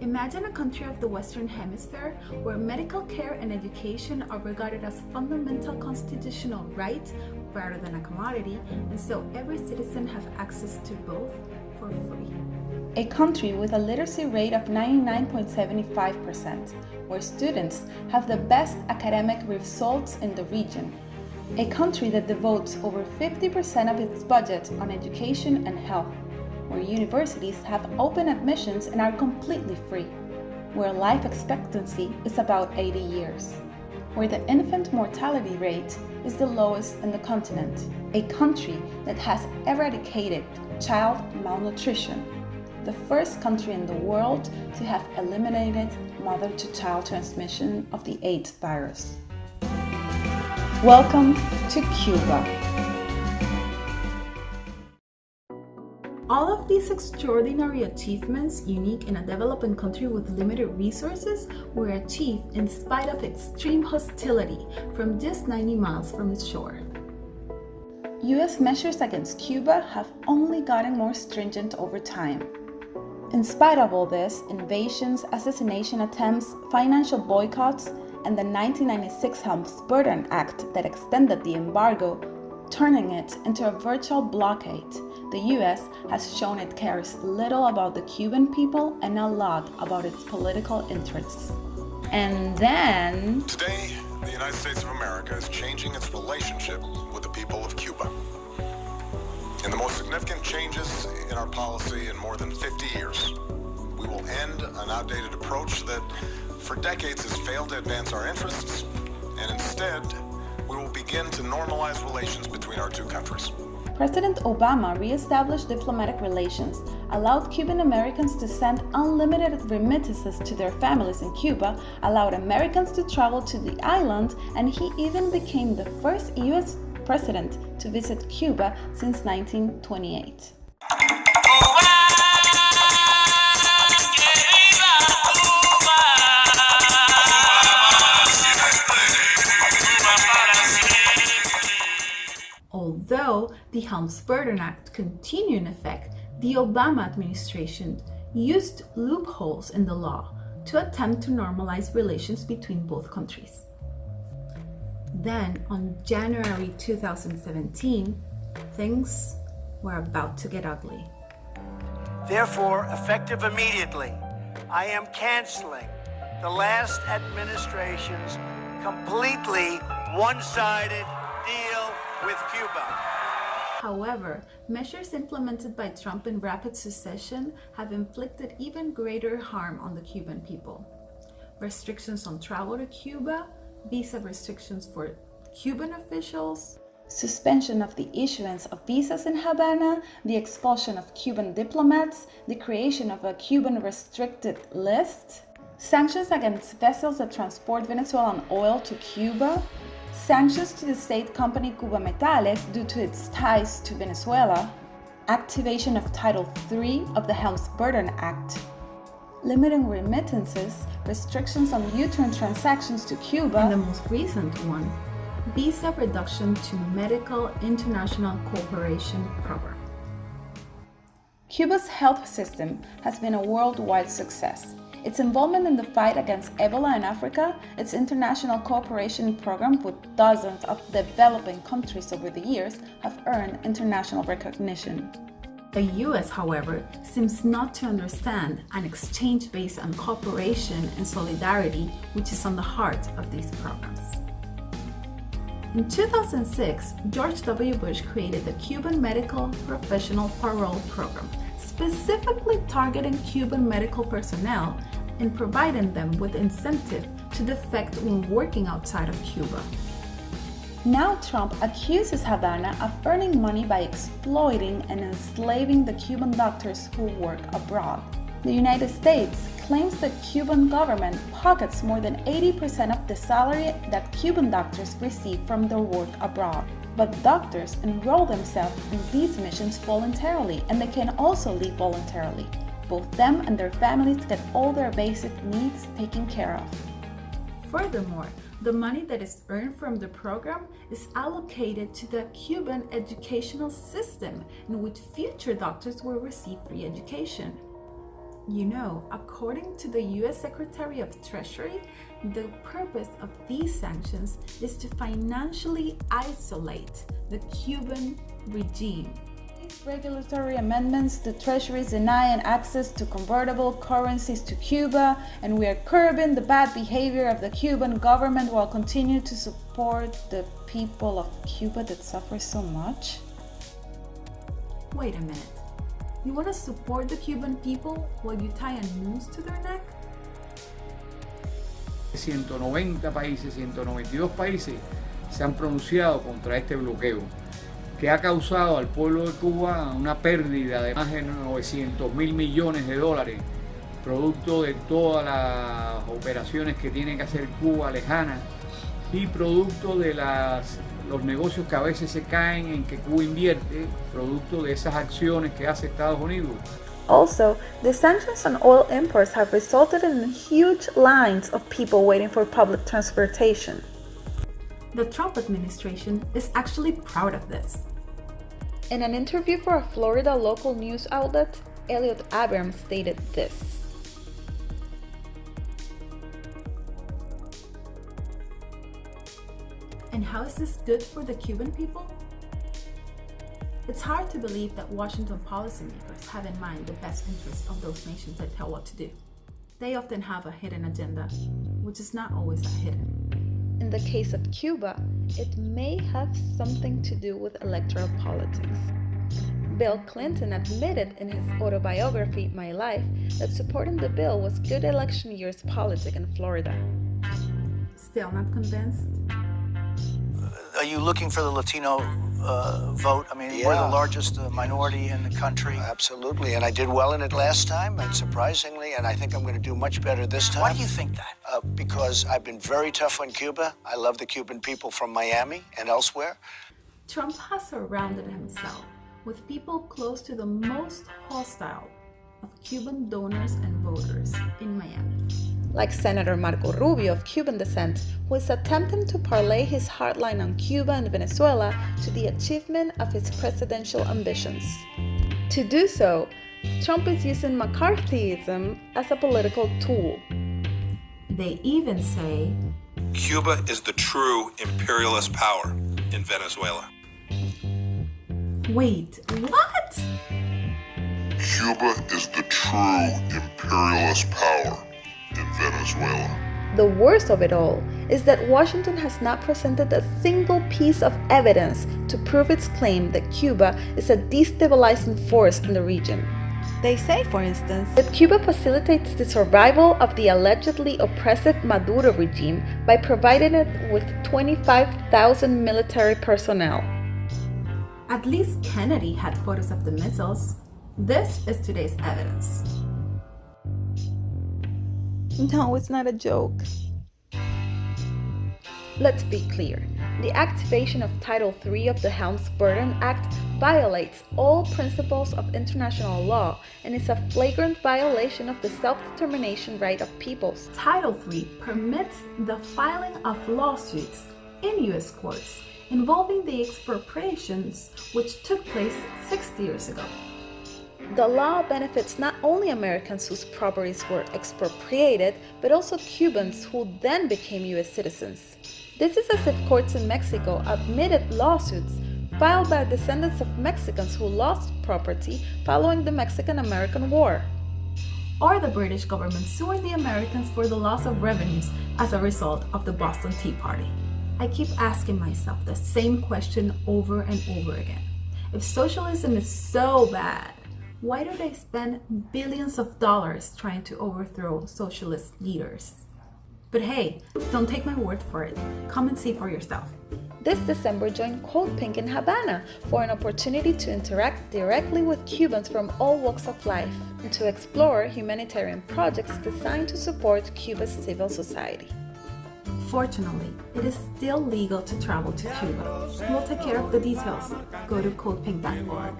Imagine a country of the Western Hemisphere where medical care and education are regarded as fundamental constitutional right rather than a commodity, and so every citizen has access to both for free. A country with a literacy rate of 99.75%, where students have the best academic results in the region. A country that devotes over 50% of its budget on education and health, where universities have open admissions and are completely free, where life expectancy is about 80 years, where the infant mortality rate is the lowest in the continent, a country that has eradicated child malnutrition, the first country in the world to have eliminated mother-to-child transmission of the AIDS virus. Welcome to Cuba. All of these extraordinary achievements, unique in a developing country with limited resources, were achieved in spite of extreme hostility from just 90 miles from its shore. U.S. measures against Cuba have only gotten more stringent over time. In spite of all this, invasions, assassination attempts, financial boycotts, and the 1996 Helms-Burton Act that extended the embargo, turning it into a virtual blockade, the U.S. has shown it cares little about the Cuban people and a lot about its political interests. And then... Today, the United States of America is changing its relationship with the people of Cuba. In the most significant changes in our policy in more than 50 years, we will end an outdated approach that for decades has failed to advance our interests, and instead, we will begin to normalize relations between our two countries. President Obama re-established diplomatic relations, allowed Cuban Americans to send unlimited remittances to their families in Cuba, allowed Americans to travel to the island, and he even became the first U.S. president to visit Cuba since 1928. Although the Helms-Burton Act continued in effect, the Obama administration used loopholes in the law to attempt to normalize relations between both countries. Then, on January 2017, things were about to get ugly. Therefore, effective immediately, I am canceling the last administration's completely one-sided deal with Cuba. However, measures implemented by Trump in rapid succession have inflicted even greater harm on the Cuban people. Restrictions on travel to Cuba, visa restrictions for Cuban officials, suspension of the issuance of visas in Havana, the expulsion of Cuban diplomats, the creation of a Cuban restricted list, sanctions against vessels that transport Venezuelan oil to Cuba, sanctions to the state company Cuba Metales due to its ties to Venezuela, activation of Title III of the Helms-Burton Act, limiting remittances, restrictions on U-turn transactions to Cuba, and the most recent one, visa reduction to Medical International Cooperation Program. Cuba's health system has been a worldwide success. Its involvement in the fight against Ebola in Africa, its international cooperation program with dozens of developing countries over the years have earned international recognition. The US, however, seems not to understand an exchange based on cooperation and solidarity, which is on the heart of these programs. In 2006, George W. Bush created the Cuban Medical Professional Parole Program, specifically targeting Cuban medical personnel and providing them with incentive to defect when working outside of Cuba. Now Trump accuses Havana of earning money by exploiting and enslaving the Cuban doctors who work abroad. The United States claims the Cuban government pockets more than 80% of the salary that Cuban doctors receive from their work abroad. But doctors enroll themselves in these missions voluntarily, and they can also leave voluntarily. Both them and their families get all their basic needs taken care of. Furthermore, the money that is earned from the program is allocated to the Cuban educational system, in which future doctors will receive free education. You know, according to the US Secretary of Treasury, the purpose of these sanctions is to financially isolate the Cuban regime. These regulatory amendments, the Treasury is denying access to convertible currencies to Cuba, and we are curbing the bad behavior of the Cuban government while continuing to support the people of Cuba that suffer so much. Wait a minute. You want to support the Cuban people while you tie a noose to their neck? 190 países, 192 países se han pronunciado contra este bloqueo, que ha causado al pueblo de Cuba una pérdida de más de 900.000 millones de dólares, producto de todas las operaciones que tiene que hacer Cuba lejanas y producto de los negocios que a veces se caen en que Cuba invierte, producto de esas acciones que hace Estados Unidos. Also, the sanctions on oil imports have resulted in huge lines of people waiting for public transportation. The Trump administration is actually proud of this. In an interview for a Florida local news outlet, Elliot Abrams stated this. And how is this good for the Cuban people? It's hard to believe that Washington policymakers have in mind the best interests of those nations that tell what to do. They often have a hidden agenda, which is not always that hidden. In the case of Cuba, it may have something to do with electoral politics. Bill Clinton admitted in his autobiography, My Life, that supporting the bill was good election year's politics in Florida. Still not convinced? Are you looking for the Latino vote? I mean, we're the largest minority in the country. Absolutely, and I did well in it last time, and surprisingly, and I think I'm going to do much better this time. Why do you think that? Because I've been very tough on Cuba. I love the Cuban people from Miami and elsewhere. Trump has surrounded himself with people close to the most hostile of Cuban donors and voters in Miami. Like Senator Marco Rubio of Cuban descent, who is attempting to parlay his hardline on Cuba and Venezuela to the achievement of his presidential ambitions. To do so, Trump is using McCarthyism as a political tool. They even say, Cuba is the true imperialist power in Venezuela. Wait, what? Cuba is the true imperialist power in Venezuela. The worst of it all is that Washington has not presented a single piece of evidence to prove its claim that Cuba is a destabilizing force in the region. They say, for instance, that Cuba facilitates the survival of the allegedly oppressive Maduro regime by providing it with 25,000 military personnel. At least Kennedy had photos of the missiles. This is today's evidence. No, it's not a joke. Let's be clear. The activation of Title III of the Helms-Burton Act violates all principles of international law and is a flagrant violation of the self-determination right of peoples. Title III permits the filing of lawsuits in U.S. courts involving the expropriations which took place 60 years ago. The law benefits not only Americans whose properties were expropriated, but also Cubans who then became U.S. citizens. This is as if courts in Mexico admitted lawsuits filed by descendants of Mexicans who lost property following the Mexican-American War. Or the British government suing the Americans for the loss of revenues as a result of the Boston Tea Party. I keep asking myself the same question over and over again. If socialism is so bad, why do they spend billions of dollars trying to overthrow socialist leaders? But hey, don't take my word for it. Come and see for yourself. This December, join CODEPINK in Havana for an opportunity to interact directly with Cubans from all walks of life and to explore humanitarian projects designed to support Cuba's civil society. Fortunately, it is still legal to travel to Cuba. We'll take care of the details. Go to codepink.org.